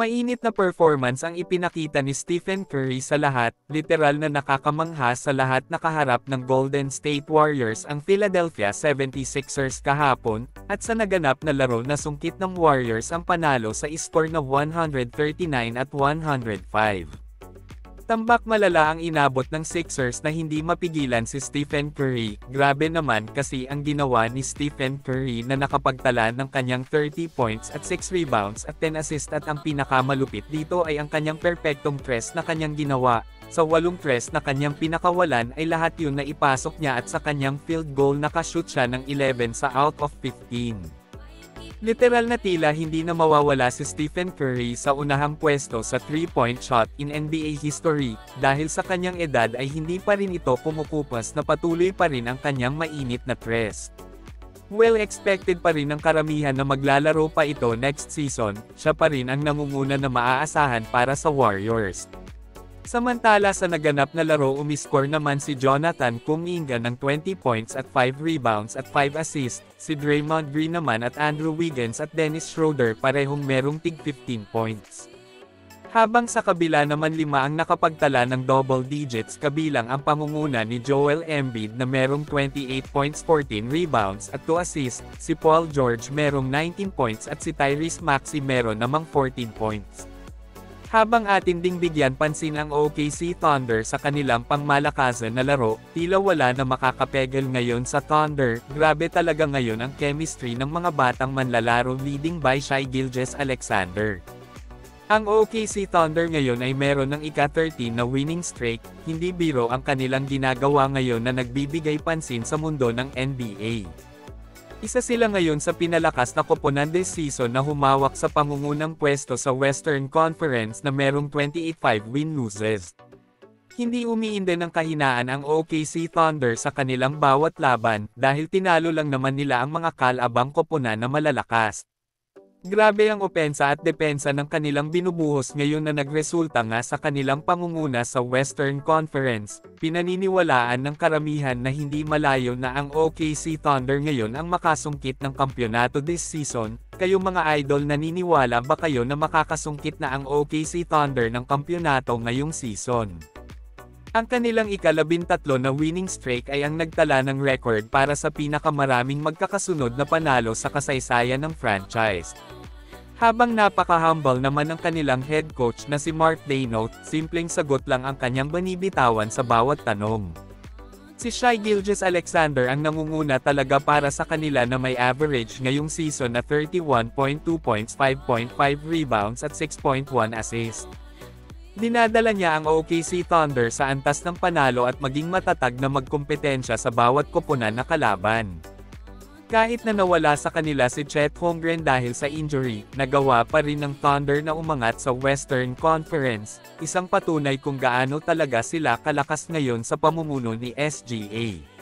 Mainit na performance ang ipinakita ni Stephen Curry sa lahat, literal na nakakamangha sa lahat. Nakaharap ng Golden State Warriors ang Philadelphia 76ers kahapon, at sa naganap na laro nasungkit ng Warriors ang panalo sa score na 139 at 105. Tambak malala ang inabot ng Sixers na hindi mapigilan si Stephen Curry. Grabe naman kasi ang ginawa ni Stephen Curry na nakapagtala ng kanyang 30 points at 6 rebounds at 10 assists, at ang pinakamalupit dito ay ang kanyang perpektong tres na kanyang ginawa. Sa 8 tres na kanyang pinakawalan ay lahat yun na ipasok niya, at sa kanyang field goal nakashoot siya ng 11 sa out of 15. Literal na tila hindi na mawawala si Stephen Curry sa unahang pwesto sa 3-point shot in NBA history, dahil sa kanyang edad ay hindi pa rin ito kumukupas na patuloy pa rin ang kanyang mainit na tres. Well, expected pa rin ng karamihan na maglalaro pa ito next season, siya pa rin ang nangunguna na maaasahan para sa Warriors. Samantala sa naganap na laro umiscore naman si Jonathan Kuminga ng 20 points at 5 rebounds at 5 assists, si Draymond Green naman at Andrew Wiggins at Dennis Schroeder parehong merong tig 15 points. Habang sa kabila naman 5 ang nakapagtala ng double digits, kabilang ang pangunguna ni Joel Embiid na merong 28 points 14 rebounds at 2 assists, si Paul George merong 19 points at si Tyrese Maxey meron namang 14 points. Habang atin ding bigyan pansin ang OKC Thunder sa kanilang pangmalakasan na laro, tila wala na makakapegel ngayon sa Thunder. Grabe talaga ngayon ang chemistry ng mga batang manlalaro leading by Shai Gilgeous-Alexander. Ang OKC Thunder ngayon ay meron ng ika-13 na winning streak, hindi biro ang kanilang ginagawa ngayon na nagbibigay pansin sa mundo ng NBA. Isa sila ngayon sa pinalakas na koponan this season na humawak sa pangungunang pwesto sa Western Conference na merong 28-5 win-loses. Hindi umiinde ng kahinaan ang OKC Thunder sa kanilang bawat laban, dahil tinalo lang naman nila ang mga kalabang koponan na malalakas. Grabe ang opensa at depensa ng kanilang binubuhos ngayon na nagresulta nga sa kanilang pangunguna sa Western Conference. Pinaniniwalaan ng karamihan na hindi malayo na ang OKC Thunder ngayon ang makasungkit ng kampyonato this season. Kayo mga idol, naniniwala ba kayo na makakasungkit na ang OKC Thunder ng kampyonato ngayong season? Ang kanilang ika-13 na winning streak ay ang nagtala ng record para sa pinakamaraming magkakasunod na panalo sa kasaysayan ng franchise. Habang napaka-humble naman ng kanilang head coach na si Mark Daigneault, simpleng sagot lang ang kanyang binibitawan sa bawat tanong. Si Shai Gilgeous-Alexander ang nangunguna talaga para sa kanila na may average ngayong season na 31.2 points, 5.5 rebounds at 6.1 assists. Dinadala niya ang OKC Thunder sa antas ng panalo at maging matatag na magkompetensya sa bawat koponan na kalaban. Kahit na nawala sa kanila si Chet Holmgren dahil sa injury, nagawa pa rin ng Thunder na umangat sa Western Conference, isang patunay kung gaano talaga sila kalakas ngayon sa pamumuno ni SGA.